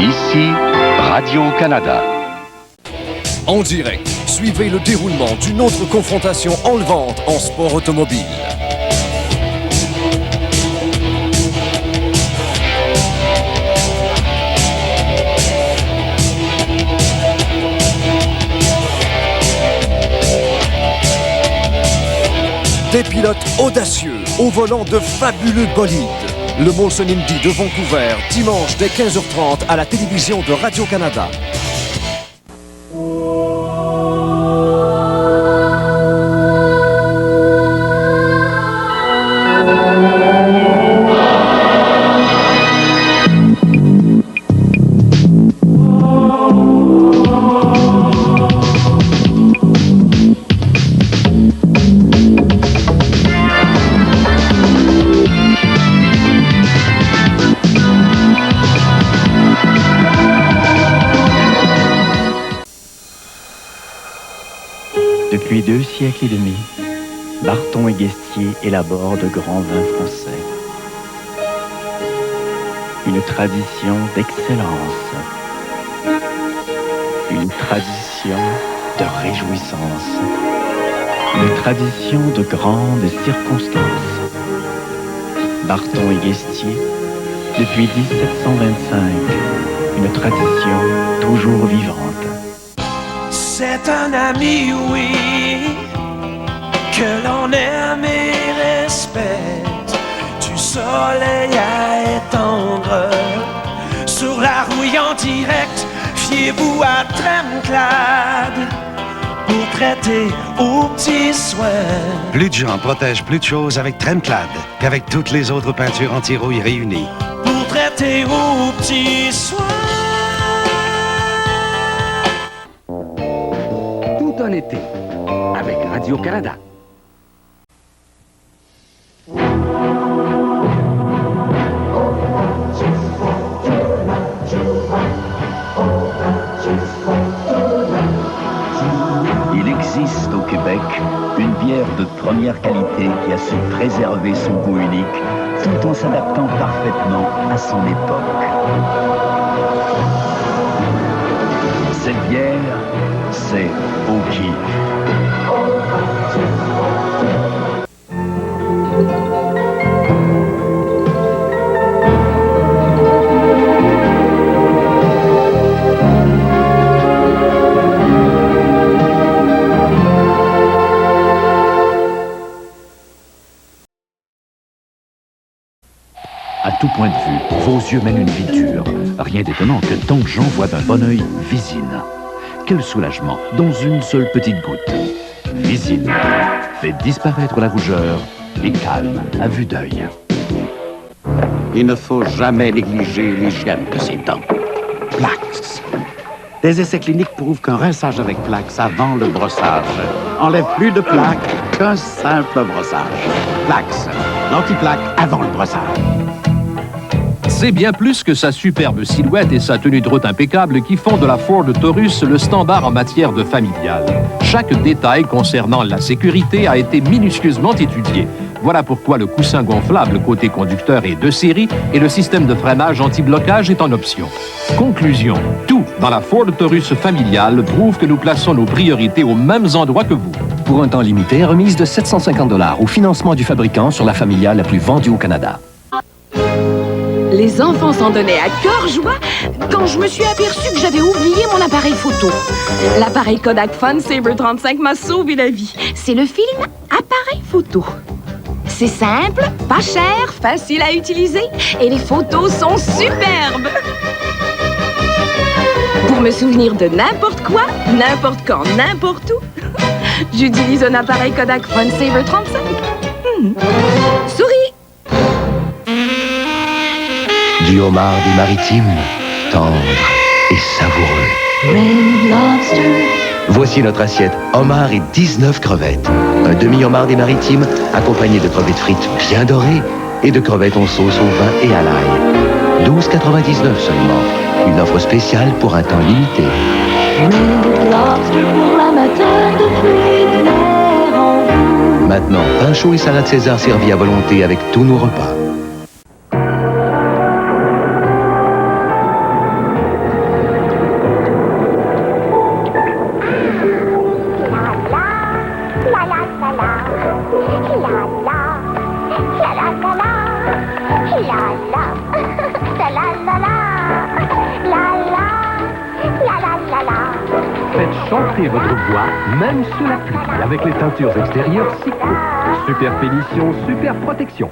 Ici, Radio-Canada. En direct, suivez le déroulement d'une autre confrontation enlevante en sport automobile. Des pilotes audacieux au volant de fabuleux bolides. Le Molson Indy de Vancouver, dimanche dès 15h30 à la télévision de Radio-Canada. Depuis 2 siècles et demi, Barton et Guestier élaborent de grands vins français. Une tradition d'excellence. Une tradition de réjouissance. Une tradition de grandes circonstances. Barton et Guestier, depuis 1725, une tradition toujours vivante. C'est un ami, oui, que l'on aime et respecte, du soleil à étendre, sur la rouille en direct, fiez-vous à Tremclad, pour prêter aux petits soins. Plus de gens protègent plus de choses avec Tremclad qu'avec toutes les autres peintures anti-rouille réunies. Pour prêter aux petits soins. En été, avec Radio-Canada. Il existe au Québec une bière de première qualité qui a su préserver son goût unique tout en s'adaptant parfaitement à son époque. Cette bière, c'est Oki. À tout point de vue, vos yeux mènent une vie dure. Rien d'étonnant que tant de gens voient d'un bon œil Visine. Quel soulagement dans une seule petite goutte. Visine fait disparaître la rougeur et calme à vue d'œil. Il ne faut jamais négliger l'hygiène de ses dents. Plax. Des essais cliniques prouvent qu'un rinçage avec Plax avant le brossage enlève plus de plaques qu'un simple brossage. Plax, l'anti-plaque avant le brossage. C'est bien plus que sa superbe silhouette et sa tenue de route impeccable qui font de la Ford Taurus le standard en matière de familial. Chaque détail concernant la sécurité a été minutieusement étudié. Voilà pourquoi le coussin gonflable côté conducteur est de série et le système de freinage anti-blocage est en option. Conclusion, tout dans la Ford Taurus familiale prouve que nous plaçons nos priorités aux mêmes endroits que vous. Pour un temps limité, remise de 750 $ au financement du fabricant sur la familiale la plus vendue au Canada. Les enfants s'en donnaient à cœur joie quand je me suis aperçue que j'avais oublié mon appareil photo. L'appareil Kodak Fun Saber 35 m'a sauvé la vie. C'est le film Appareil photo. C'est simple, pas cher, facile à utiliser et les photos sont superbes. Pour me souvenir de n'importe quoi, n'importe quand, n'importe où, j'utilise un appareil Kodak Fun Saber 35. Souris! Du homard des maritimes, tendre et savoureux. Red Lobster. Voici notre assiette homard et 19 crevettes. Un demi-homard des maritimes accompagné de crevettes frites bien dorées et de crevettes en sauce au vin et à l'ail. 12,99 seulement. Une offre spéciale pour un temps limité. Red Lobster pour l'amateur de fruits de mer en vous. Maintenant, pain chaud et salade César servis à volonté avec tous nos repas. Faites chanter votre voix, même sous la pluie, avec les teintures extérieures Sico. Super finition, super protection.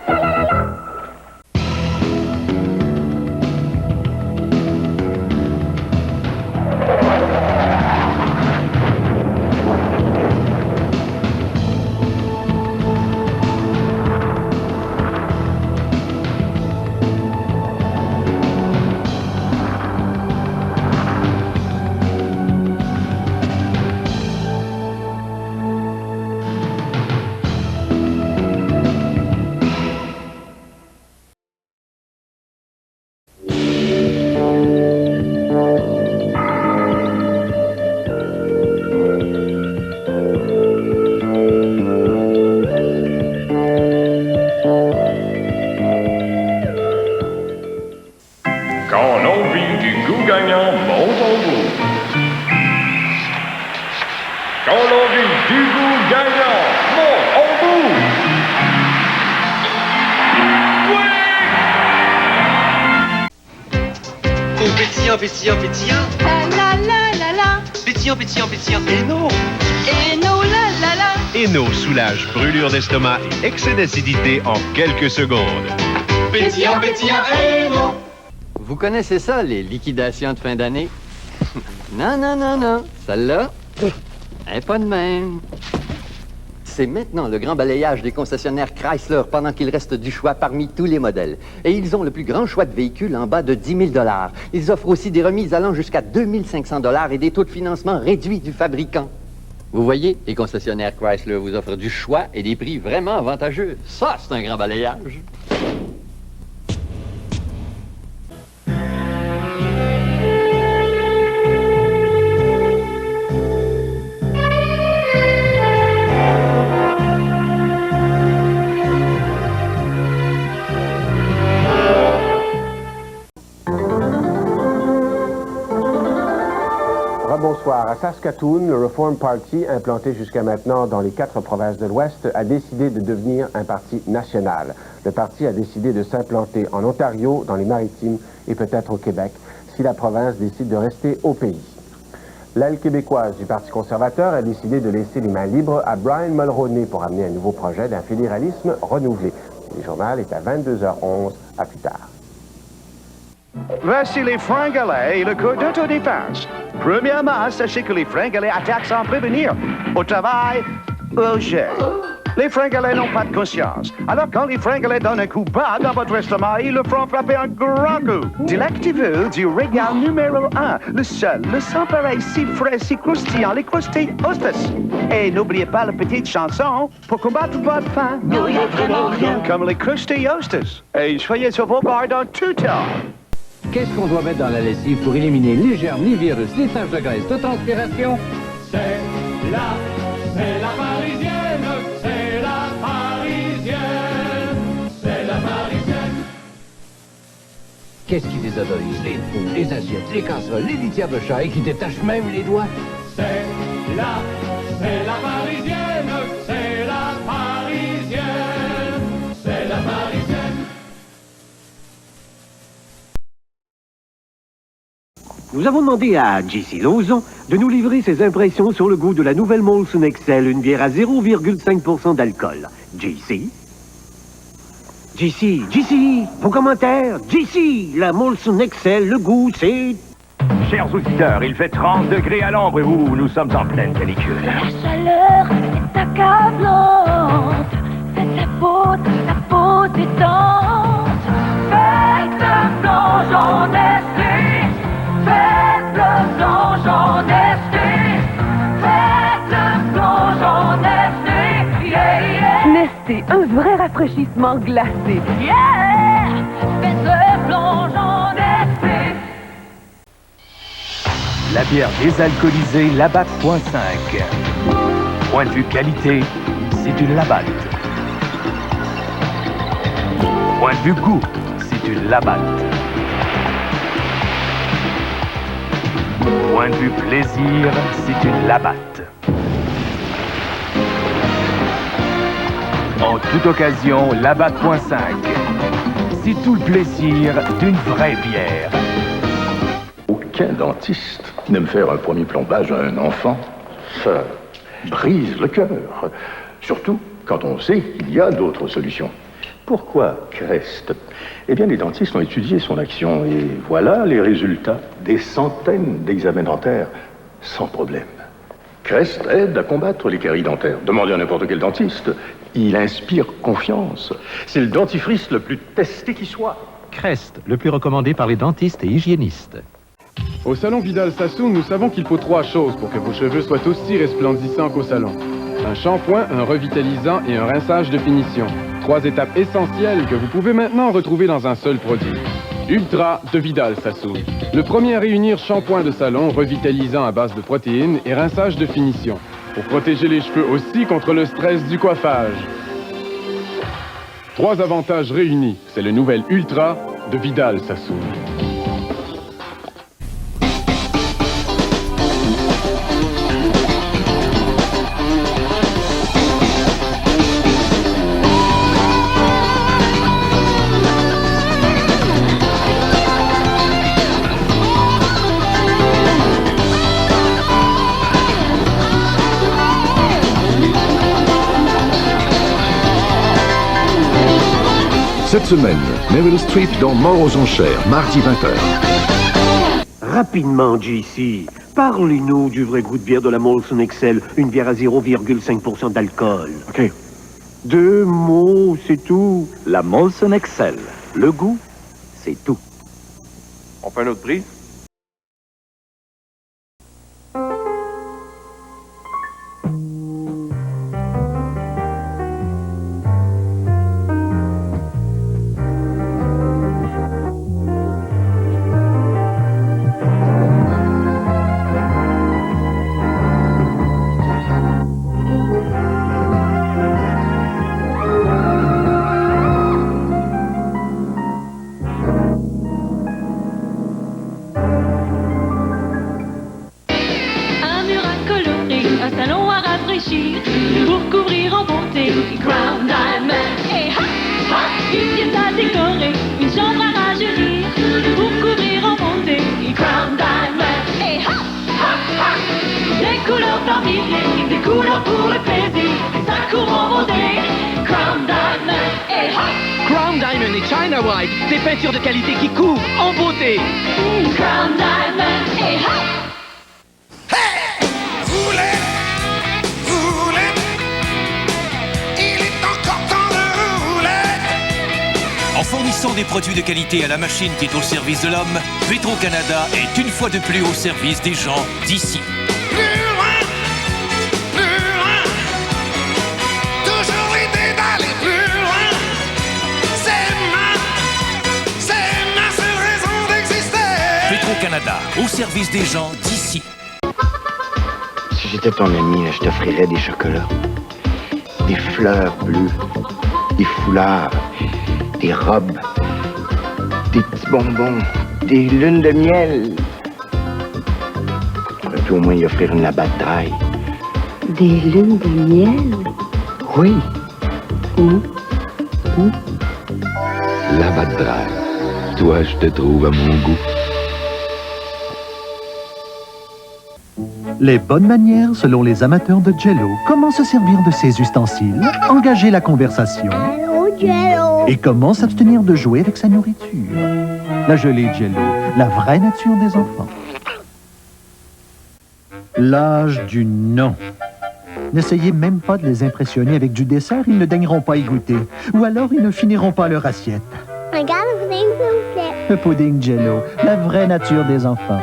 Pétillant, la la la la. Pétillant, Eno. Eno, la la la. Eno soulage brûlure d'estomac et excès d'acidité en quelques secondes. Pétillant, Eno. Vous connaissez ça, les liquidations de fin d'année? Non. Celle-là, elle est pas de même. C'est maintenant le grand balayage des concessionnaires Chrysler pendant qu'il reste du choix parmi tous les modèles. Et ils ont le plus grand choix de véhicules en bas de 10 000 $. Ils offrent aussi des remises allant jusqu'à 2 500 $ et des taux de financement réduits du fabricant. Vous voyez, les concessionnaires Chrysler vous offrent du choix et des prix vraiment avantageux. Ça, c'est un grand balayage. Bonsoir. À Saskatoon, le Reform Party, implanté jusqu'à maintenant dans les 4 provinces de l'Ouest, a décidé de devenir un parti national. Le parti a décidé de s'implanter en Ontario, dans les Maritimes et peut-être au Québec, si la province décide de rester au pays. L'aile québécoise du Parti conservateur a décidé de laisser les mains libres à Brian Mulroney pour amener un nouveau projet d'un fédéralisme renouvelé. Le journal est à 22h11. À plus tard. Voici les Fringallais et le cours d'autodéfense. Premièrement, sachez que les Fringallais attaquent sans prévenir. Au travail, au jeu. Les Fringallais n'ont pas de conscience. Alors quand les Fringallais donnent un coup bas dans votre estomac, ils le feront frapper un grand coup. Délectez-vous du régal numéro 1. Le seul, le sans pareil, si frais, si croustillant, les croustilles hostess. Et n'oubliez pas la petite chanson pour combattre votre faim. Non, il y a vraiment rien. Comme les croustilles hostess. Et soyez sur vos gardes en tout temps. Qu'est-ce qu'on doit mettre dans la lessive pour éliminer les germes, les virus, les taches de graisse, toute transpiration? C'est la Parisienne, c'est la Parisienne, c'est la Parisienne. Qu'est-ce qui désodorise? Les trous, les assiettes, les casseroles, les litières de chat et qui détachent même les doigts? C'est la Parisienne, c'est la Parisienne, c'est la Parisienne. Nous avons demandé à J.C. Lauzon de nous livrer ses impressions sur le goût de la nouvelle Molson Excel, une bière à 0,5% d'alcool. J.C., vos commentaires. J.C., la Molson Excel, le goût, c'est... Chers auditeurs, il fait 30 degrés à l'ombre et nous sommes en pleine canicule. La chaleur est accablante. Faites la peau détente. Faites le plongeon d'esprit. Faites le plongeon d'esprit. Faites le plongeon d'esprit. Yeah, yeah. Nesté, un vrai rafraîchissement glacé. Yeah! Faites le plongeon d'esprit. La bière désalcoolisée Labatt .5. Point de vue qualité, c'est une Labatt. Point de vue goût, c'est une Labatt. Point de vue plaisir, c'est une Labatt. En toute occasion, Labatt .5. Voici tout le plaisir d'une vraie bière. Aucun dentiste n'aime faire un premier plombage à un enfant. Ça brise le cœur. Surtout quand on sait qu'il y a d'autres solutions. Pourquoi Crest? Eh bien, les dentistes ont étudié son action et voilà les résultats. Des centaines d'examens dentaires sans problème. Crest aide à combattre les caries dentaires. Demandez à n'importe quel dentiste. Il inspire confiance. C'est le dentifrice le plus testé qui soit. Crest, le plus recommandé par les dentistes et hygiénistes. Au salon Vidal Sassoon, nous savons qu'il faut 3 choses pour que vos cheveux soient aussi resplendissants qu'au salon. Un shampoing, un revitalisant et un rinçage de finition. 3 étapes essentielles que vous pouvez maintenant retrouver dans un seul produit. Ultra de Vidal Sassoon. Le premier à réunir shampoing de salon, revitalisant à base de protéines et rinçage de finition. Pour protéger les cheveux aussi contre le stress du coiffage. 3 avantages réunis. C'est le nouvel Ultra de Vidal Sassoon. Cette semaine, Meryl Streep dans Mort aux enchères, mardi 20h. Rapidement, JC, parlez-nous du vrai goût de bière de la Molson Excel, une bière à 0,5% d'alcool. OK. 2 mots, c'est tout. La Molson Excel. Le goût, c'est tout. On fait un autre prix? Pour couvrir en bonté, Crown Diamond. Et ha, ha, une pièce à décorer, une chambre à rajeunir. Pour couvrir en bonté, Crown Diamond. Et ha, ha, ha, des couleurs par milliers, des couleurs pour le plaisir. Ça couvre en bonté, Crown Diamond. Et ha, Crown Diamond et China White, des peintures de qualité qui couvrent en beauté. Crown Diamond. Et ha. En fournissant des produits de qualité à la machine qui est au service de l'homme, Petro-Canada est une fois de plus au service des gens d'ici. Plus loin, toujours l'idée d'aller plus loin. C'est ma seule raison d'exister. Petro-Canada, au service des gens d'ici. Si j'étais ton ami, je t'offrirais des chocolats, des fleurs bleues, des foulards, des robes, des petits bonbons, des lunes de miel. On peut au moins y offrir une labatte draille. Des lunes de miel? Oui. Où? Labatte draille. Toi, je te trouve à mon goût. Les bonnes manières selon les amateurs de Jell-O. Comment se servir de ces ustensiles, engager la conversation et comment s'abstenir de jouer avec sa nourriture. La gelée Jell-O, la vraie nature des enfants. L'âge du non. N'essayez même pas de les impressionner avec du dessert, ils ne daigneront pas y goûter. Ou alors ils ne finiront pas leur assiette. Regarde le pudding, s'il vous plaît. Le pudding Jell-O, la vraie nature des enfants.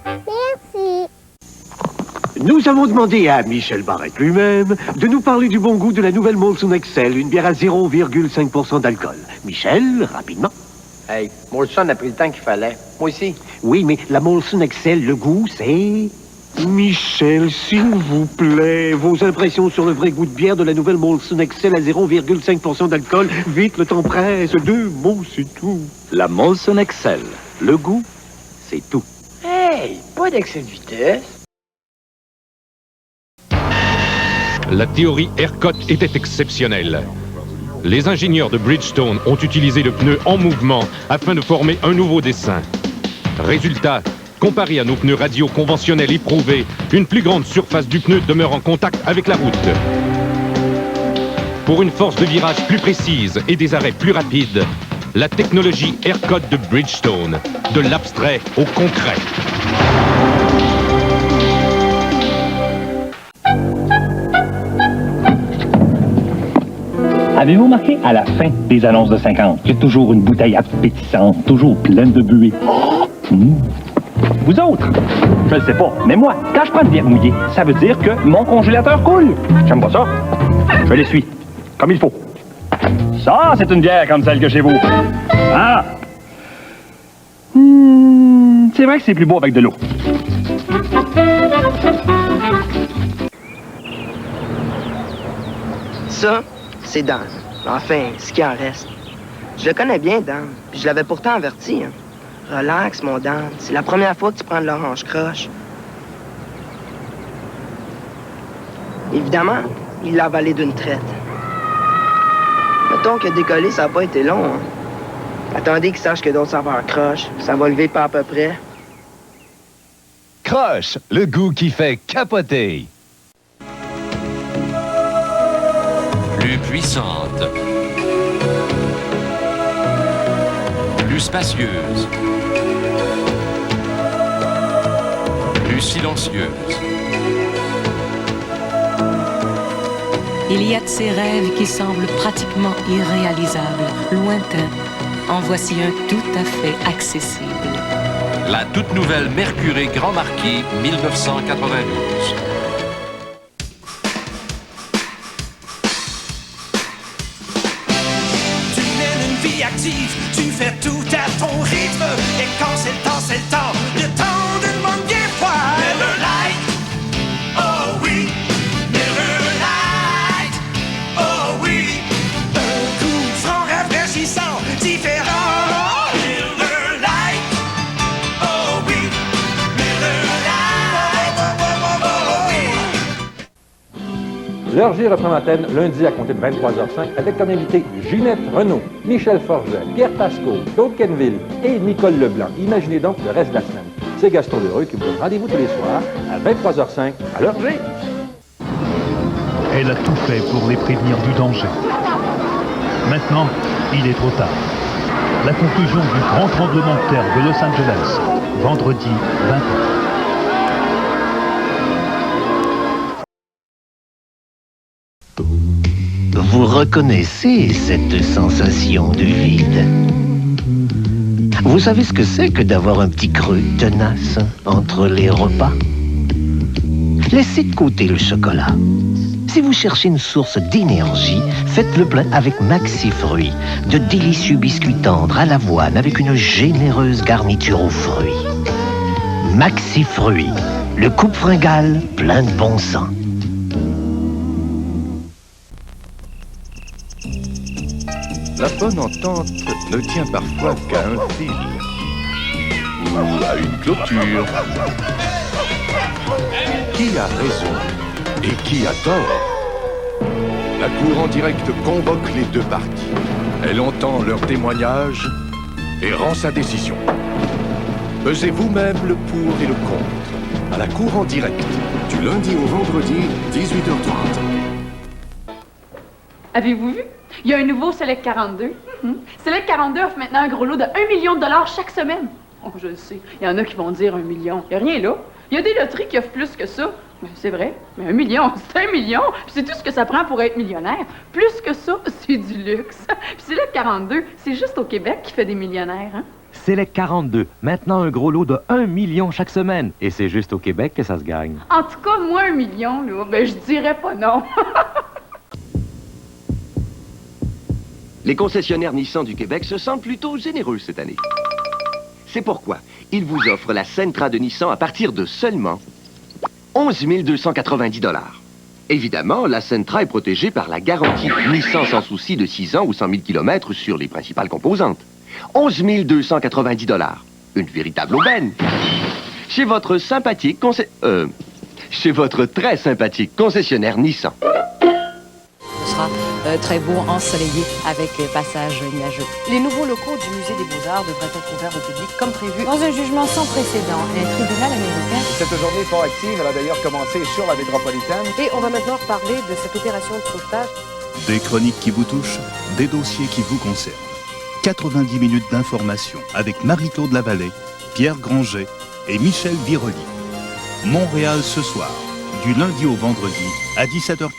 Merci. Nous avons demandé à Michel Barrette lui-même de nous parler du bon goût de la nouvelle Molson Excel, une bière à 0,5% d'alcool. Michel, rapidement. Hey, Molson a pris le temps qu'il fallait. Moi aussi. Oui, mais la Molson Excel, le goût, c'est... Michel, s'il vous plaît, vos impressions sur le vrai goût de bière de la nouvelle Molson Excel à 0,5% d'alcool. Vite, le temps presse. 2 mots, c'est tout. La Molson Excel. Le goût, c'est tout. Hey, pas d'excès de vitesse. La théorie ERCOT était exceptionnelle. Les ingénieurs de Bridgestone ont utilisé le pneu en mouvement afin de former un nouveau dessin. Résultat, comparé à nos pneus radio conventionnels éprouvés, une plus grande surface du pneu demeure en contact avec la route. Pour une force de virage plus précise et des arrêts plus rapides, la technologie AirCode de Bridgestone, de l'abstrait au concret. Avez-vous remarqué à la fin des annonces de 50, il y a toujours une bouteille appétissante, toujours pleine de buée? Vous autres, je ne sais pas, mais moi, quand je prends une bière mouillée, ça veut dire que mon congélateur coule. J'aime pas ça. Je l'essuie, comme il faut. Ça, c'est une bière comme celle que chez vous. Ah! C'est vrai que c'est plus beau avec de l'eau. Ça, c'est Dan. Enfin, ce qui en reste. Je le connais bien, Dan. Puis je l'avais pourtant averti. Hein. Relax, mon Dan. C'est la première fois que tu prends de l'orange croche. Évidemment, il l'a avalé d'une traite. Mettons que décoller, ça n'a pas été long. Hein. Attendez qu'il sache que d'autres saveurs croche. Ça va lever pas à peu près. Croche, le goût qui fait capoter. Plus puissante. Plus spacieuse. Plus silencieuse. Il y a de ces rêves qui semblent pratiquement irréalisables, lointains. En voici un tout à fait accessible. La toute nouvelle Mercury Grand Marquis 1992. Tu mènes une vie active, tu fais tout à ton rythme. Et quand c'est le temps, c'est le temps. Le temps d'une bonne bière froide. Miller Lite, oh oui. Miller Lite, oh oui. Un goût franc, rafraîchissant, différent. Miller Lite, oh oui. Miller Lite, oh oui. L'Orgie reprend l'antenne lundi à compter de 23h05 avec comme invité Ginette Renaud, Michel Forget, Pierre Pasco, Claude Kenville et Nicole Leblanc. Imaginez donc le reste de la semaine. C'est Gaston Lheureux qui vous donne rendez-vous tous les soirs à 23h05 à l'Orgie. Elle a tout fait pour les prévenir du danger. Maintenant, il est trop tard. La conclusion du grand tremblement de terre de Los Angeles, vendredi 20h. Vous reconnaissez cette sensation de vide? Vous savez ce que c'est que d'avoir un petit creux tenace entre les repas? Laissez de côté le chocolat. Si vous cherchez une source d'énergie, faites le plein avec Maxi Fruits, de délicieux biscuits tendres à l'avoine avec une généreuse garniture aux fruits. Maxi Fruits, le coupe fringale plein de bon sens. La bonne entente ne tient parfois qu'à un fil ou à une clôture. Qui a raison et qui a tort? La Cour en direct convoque les deux parties. Elle entend leurs témoignages et rend sa décision. Pesez vous-même le pour et le contre à la Cour en direct, du lundi au vendredi, 18h30. Avez-vous vu? Il y a un nouveau Select 42. Select 42 offre maintenant un gros lot de 1 million de dollars chaque semaine. Oh, je le sais. Il y en a qui vont dire 1 million. Il n'y a rien là. Il y a des loteries qui offrent plus que ça. C'est vrai. Mais 1 million, c'est 1 million. Puis c'est tout ce que ça prend pour être millionnaire. Plus que ça, c'est du luxe. Puis Select 42, c'est juste au Québec qui fait des millionnaires, hein? Select 42, maintenant un gros lot de 1 million chaque semaine. Et c'est juste au Québec que ça se gagne. En tout cas, moi, 1 million, là, ben je dirais pas non. Les concessionnaires Nissan du Québec se sentent plutôt généreux cette année. C'est pourquoi ils vous offrent la Sentra de Nissan à partir de seulement 11 290 $. Évidemment, la Sentra est protégée par la garantie Nissan sans souci de 6 ans ou 100 000 km sur les principales composantes. 11 290 $. Une véritable aubaine. Chez votre sympathique chez votre très sympathique concessionnaire Nissan. Ce sera très beau, ensoleillé, avec passage nuageux. Les nouveaux locaux du Musée des Beaux-Arts devraient être ouverts au public comme prévu. Dans un jugement sans précédent, un tribunal américain... Cette journée fort active, elle a d'ailleurs commencé sur la métropolitaine. Et on va maintenant parler de cette opération de sauvetage. Des chroniques qui vous touchent, des dossiers qui vous concernent. 90 minutes d'information avec Marie-Claude Lavallée, Pierre Granger et Michel Viroli. Montréal ce soir, du lundi au vendredi à 17h30.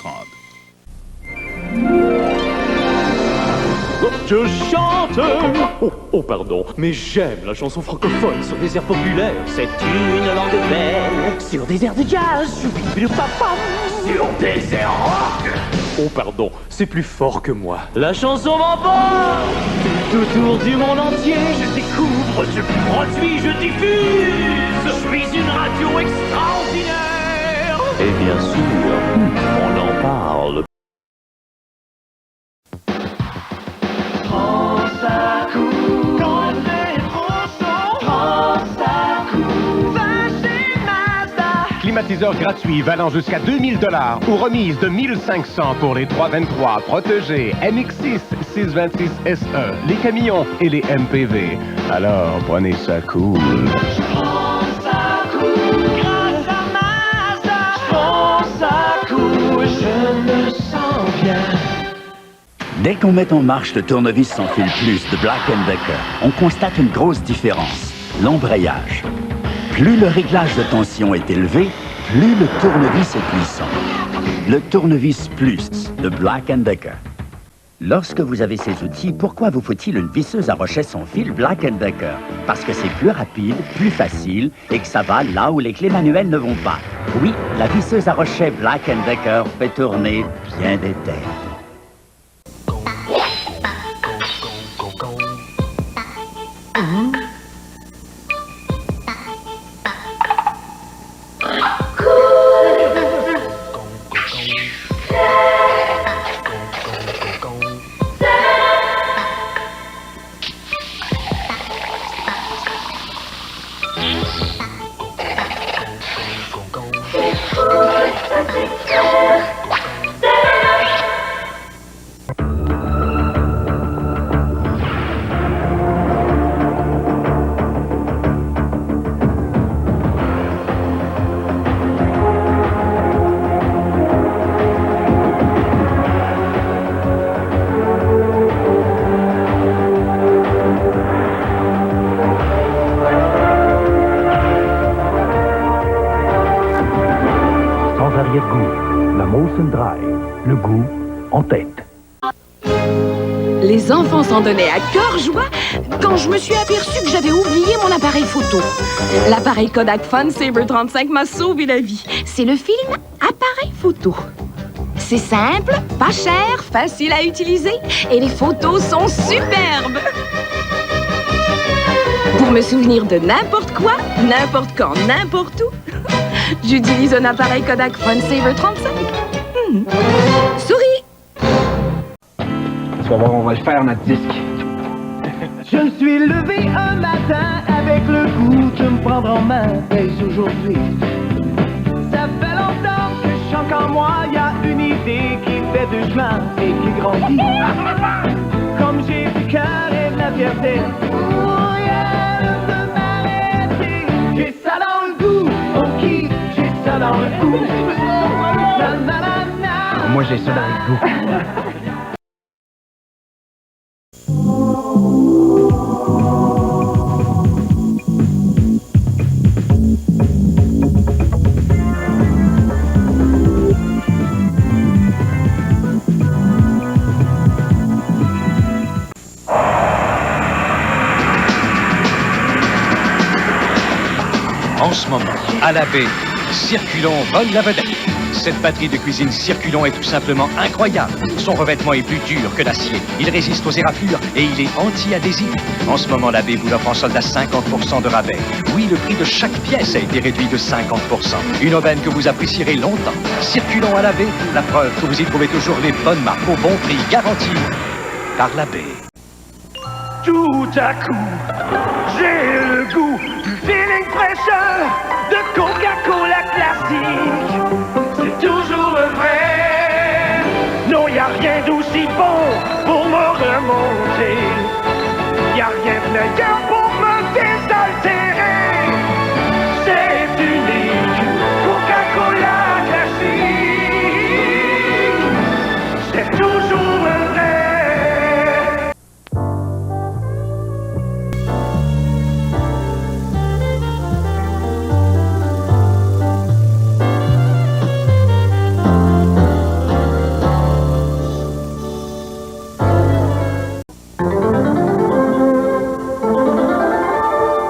Je chante. Oh, pardon, mais j'aime la chanson francophone sur des airs populaires. C'est une langue belle sur des airs de jazz. Sur des airs rock. Oh, pardon, c'est plus fort que moi. La chanson m'emporte tout autour du monde entier. Je découvre, je produis, je diffuse. Je suis une radio extraordinaire. Et bien sûr, on en parle. Climatiseur gratuit valant jusqu'à 2000 $ ou remise de 1500 pour les 323 protégés MX6 626 SE, les camions et les MPV. Alors prenez ça cool. Je me sens bien. Dès qu'on met en marche le tournevis sans fil plus de Black & Decker, on constate une grosse différence, l'embrayage. Plus le réglage de tension est élevé, plus le tournevis est puissant. Le tournevis plus de Black & Decker. Lorsque vous avez ces outils, pourquoi vous faut-il une visseuse à rochet sans fil Black & Decker? Parce que c'est plus rapide, plus facile et que ça va là où les clés manuelles ne vont pas. Oui, la visseuse à rochet Black & Decker fait tourner bien des têtes. Le goût en tête. Les enfants s'en donnaient à cœur joie quand je me suis aperçue que j'avais oublié mon appareil photo. L'appareil Kodak Fun Saber 35 m'a sauvé la vie. C'est le film Appareil photo. C'est simple, pas cher, facile à utiliser et les photos sont superbes. Pour me souvenir de n'importe quoi, n'importe quand, n'importe où, j'utilise un appareil Kodak Fun Saber 35. Souris! Tu vas voir, on va le faire, notre disque. Je me suis levé un matin avec le goût de me prendre en main dès aujourd'hui. Ça fait longtemps que je chante en moi, y a une idée qui fait du chemin et qui grandit. Comme j'ai du cœur et de la fierté, oh yeah, de m'arrêter. J'ai ça dans le goût, on kiffe, j'ai ça dans le goût. Moi, j'ai ça dans le goût. En ce moment, à la baie, Circulon vole la vedette. Cette batterie de cuisine Circulon est tout simplement incroyable. Son revêtement est plus dur que l'acier. Il résiste aux éraflures et il est anti-adhésif. En ce moment, la baie vous offre en solde à 50% de rabais. Oui, le prix de chaque pièce a été réduit de 50%. Une aubaine que vous apprécierez longtemps. Circulon à la baie, la preuve que vous y trouvez toujours les bonnes marques au bon prix, garantie par la baie. Tout à coup, j'ai le goût du feeling fraîcheur de Coca-Cola classique. C'est toujours vrai. Non, y a rien d'aussi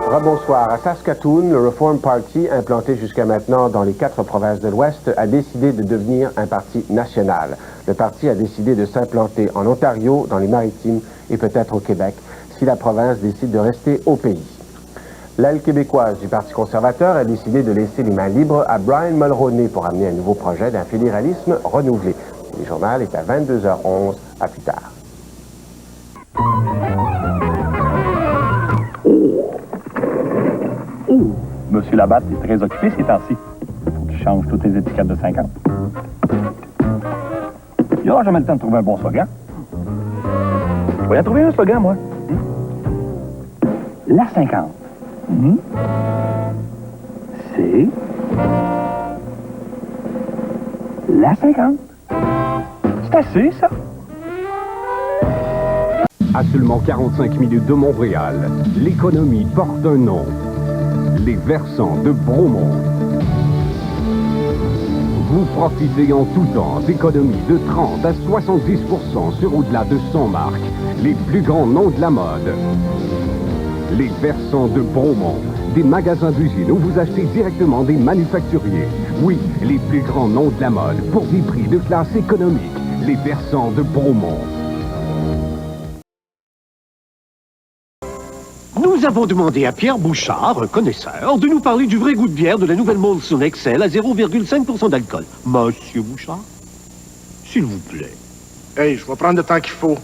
Rebonsoir. À Saskatoon, le Reform Party, implanté jusqu'à maintenant dans les 4 provinces de l'Ouest, a décidé de devenir un parti national. Le parti a décidé de s'implanter en Ontario, dans les Maritimes et peut-être au Québec, si la province décide de rester au pays. L'aile québécoise du Parti conservateur a décidé de laisser les mains libres à Brian Mulroney pour amener un nouveau projet d'un fédéralisme renouvelé. Le journal est à 22h11. À plus tard. Monsieur Labatte est très occupé ces temps-ci. Faut que tu changes toutes tes étiquettes de 50. Il n'y aura jamais le temps de trouver un bon slogan. Je vais y en trouver un slogan, moi. La 50. C'est... La 50. C'est assez, ça. À seulement 45 minutes de Montréal, l'économie porte un nom. Les Versants de Bromont. Vous profitez en tout temps d'économies de 30 à 70% sur au-delà de 100 marques, les plus grands noms de la mode. Les Versants de Bromont, des magasins d'usine où vous achetez directement des manufacturiers. Oui, les plus grands noms de la mode pour des prix de classe économique. Les Versants de Bromont. Nous avons demandé à Pierre Bouchard, un connaisseur, de nous parler du vrai goût de bière de la nouvelle Molson Excel à 0,5% d'alcool. Monsieur Bouchard, s'il vous plaît. Hey, je vais prendre le temps qu'il faut.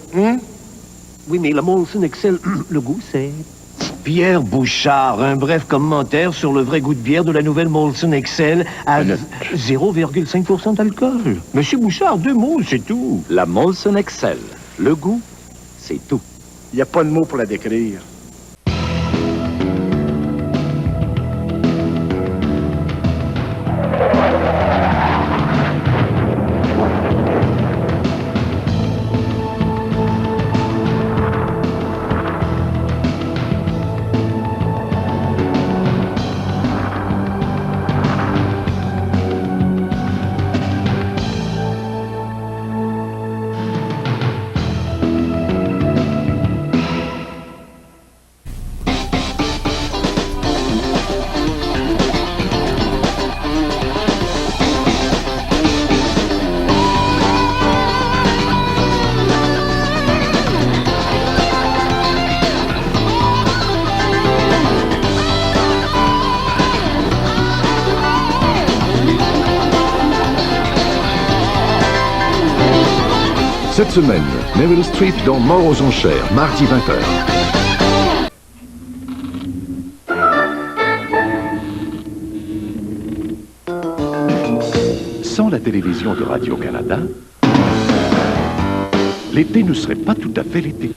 Oui, mais la Molson Excel, le goût, c'est... Pierre Bouchard, un bref commentaire sur le vrai goût de bière de la nouvelle Molson Excel à 0,5% d'alcool. Monsieur Bouchard, 2 mots, c'est tout. La Molson Excel. Le goût, c'est tout. Il n'y a pas de mots pour la décrire. Cette semaine, Meryl Streep dans Mort aux enchères, mardi 20h. Sans la télévision de Radio-Canada, l'été ne serait pas tout à fait l'été.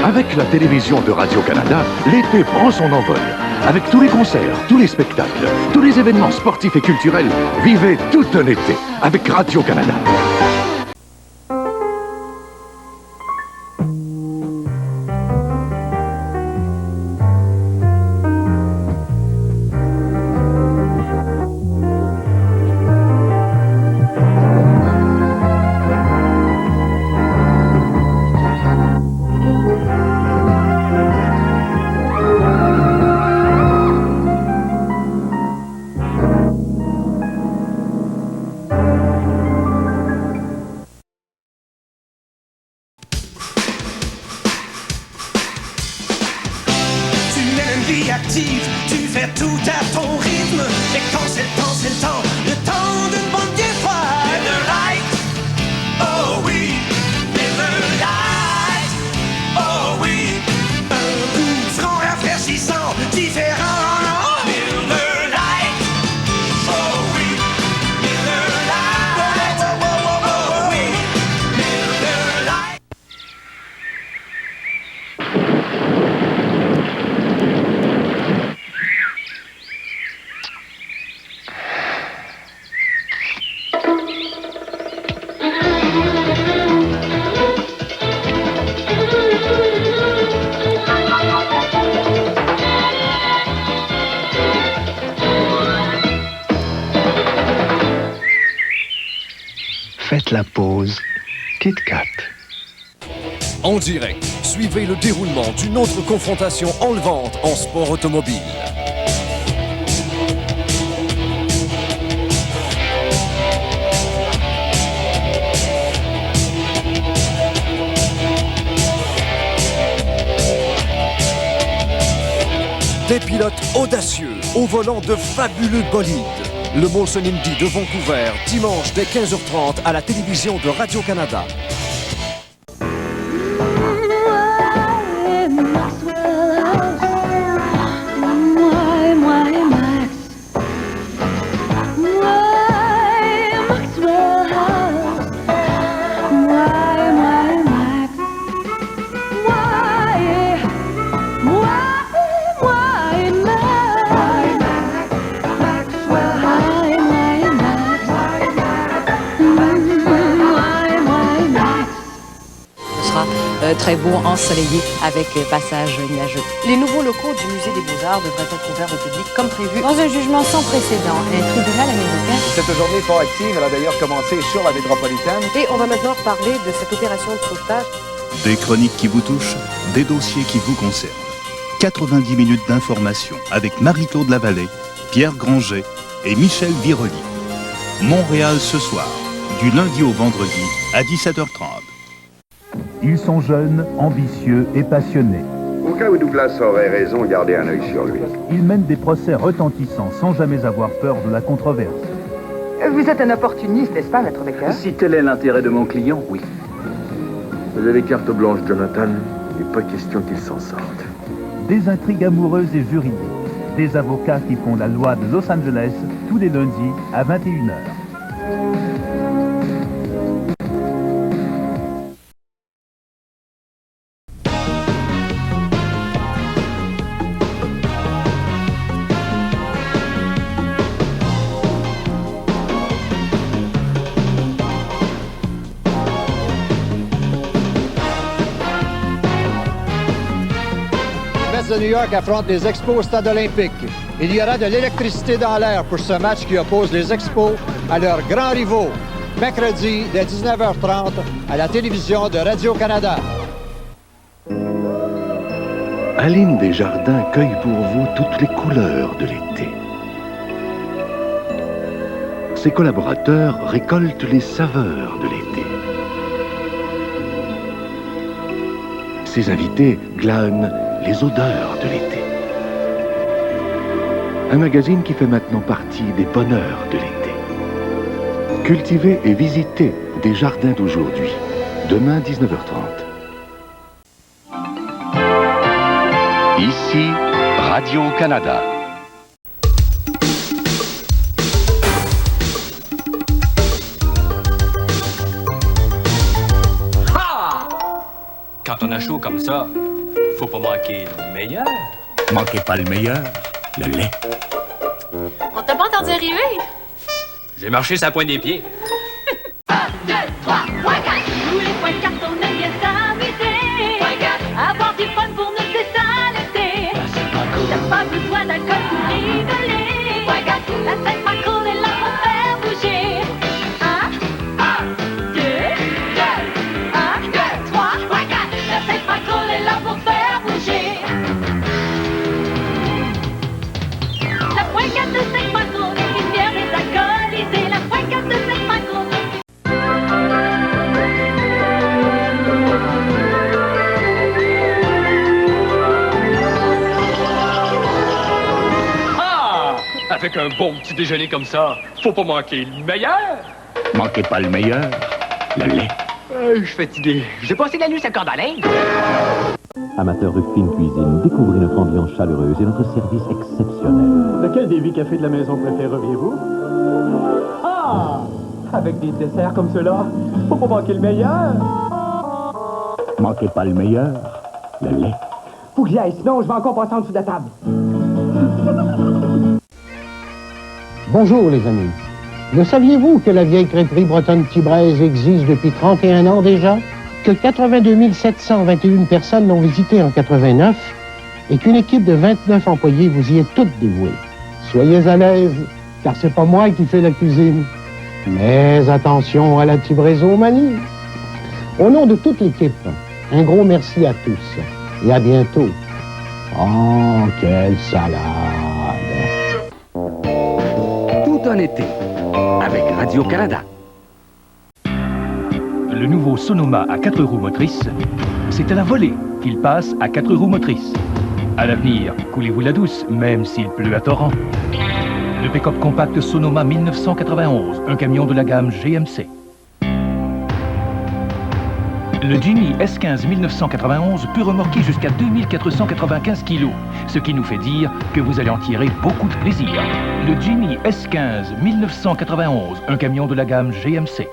Avec la télévision de Radio-Canada, l'été prend son envol. Avec tous les concerts, tous les spectacles, tous les événements sportifs et culturels, vivez tout un été avec Radio-Canada. Active, tu fais tout à ton rythme. Et quand c'est le temps d'une bonne bière froide. Miller Lite, oh oui, Miller Lite, oh oui. Un goût franc, rafraîchissant, différent. Miller Lite, oh oui, Miller Lite, oh oui, Miller Lite. la pause Kit Kat. En direct, suivez le déroulement d'une autre confrontation enlevante en sport automobile. Des pilotes audacieux au volant de fabuleux bolides. Le Molson Indy de Vancouver, dimanche dès 15h30 à la télévision de Radio-Canada. Très beau, ensoleillé, avec passage nuageux. Les nouveaux locaux du Musée des Beaux-Arts devraient être ouverts au public comme prévu. Dans un jugement sans précédent, un tribunal américain... Cette journée fort active, elle a d'ailleurs commencé sur la métropolitaine. Et on va maintenant reparler de cette opération de sauvetage. Des chroniques qui vous touchent, des dossiers qui vous concernent. 90 minutes d'information avec Marie-Claude Lavallée, Pierre Granger et Michel Viroli. Montréal ce soir, du lundi au vendredi à 17h30. Ils sont jeunes, ambitieux et passionnés. Au cas où Douglas aurait raison, gardez un œil sur lui. Ils mènent des procès retentissants sans jamais avoir peur de la controverse. Vous êtes un opportuniste, n'est-ce pas, Maître Becker? Si tel est l'intérêt de mon client, oui. Vous avez carte blanche, Jonathan. Il n'est pas question qu'il s'en sorte. Des intrigues amoureuses et juridiques. Des avocats qui font la loi de Los Angeles tous les lundis à 21h. De New York affrontent les Expos au Stade olympique. Il y aura de l'électricité dans l'air pour ce match qui oppose les Expos à leurs grands rivaux. Mercredi, dès 19h30, à la télévision de Radio-Canada. Aline Desjardins cueille pour vous toutes les couleurs de l'été. Ses collaborateurs récoltent les saveurs de l'été. Ses invités glanent les odeurs de l'été. Un magazine qui fait maintenant partie des bonheurs de l'été. Cultivez et visitez des jardins d'aujourd'hui. Demain, 19h30. Ici, Radio-Canada. Quand on a chaud comme ça, faut pas manquer le meilleur. Manquez pas le meilleur, le lait. On t'a pas entendu arriver? J'ai marché sur la pointe des pieds. 1, 2, 3, tous les points de carton aiment bien s'amuser. Avoir du fun pour nous, c'est ça l'été. T'as pas besoin d'alcool pour rigoler. La Sainte Macron est là pour faire bouger. 1, 2, 1, 2, 3, la Sainte Macron est là pour faire bouger. La pointe de Sainte Macron est une bière désalcoolisée. La pointe de Sainte Macron. Avec un bon petit déjeuner comme ça, faut pas manquer le meilleur. Manquez pas le meilleur, le lait. Je suis fatigué. J'ai passé la nuit sur la corde à linge. Amateurs de fine cuisine, découvrez notre ambiance chaleureuse et notre service exceptionnel. Lequel des 8 cafés de la maison préféreriez-vous? Ah! Avec des desserts comme ceux-là, faut pas manquer le meilleur. Manquez pas le meilleur, le lait. Faut que j'y aille, sinon je vais encore passer en dessous de la table. Bonjour les amis. Le saviez-vous que la vieille crêperie bretonne Tibraise existe depuis 31 ans déjà? Que 82 721 personnes l'ont visitée en 89 et qu'une équipe de 29 employés vous y est toute dévouée. Soyez à l'aise, car c'est pas moi qui fais la cuisine. Mais attention à la tibraisomanie. Au nom de toute l'équipe, un gros merci à tous et à bientôt. Oh, quelle salade! Tout un été avec Radio-Canada. Le nouveau Sonoma à 4 roues motrices, c'est à la volée qu'il passe à 4 roues motrices. À l'avenir, coulez-vous la douce, même s'il pleut à torrent. Le pick-up compact Sonoma 1991, un camion de la gamme GMC. Le Jimny S15 1991 peut remorquer jusqu'à 2495 kg, ce qui nous fait dire que vous allez en tirer beaucoup de plaisir. Le Jimny S15 1991, un camion de la gamme GMC.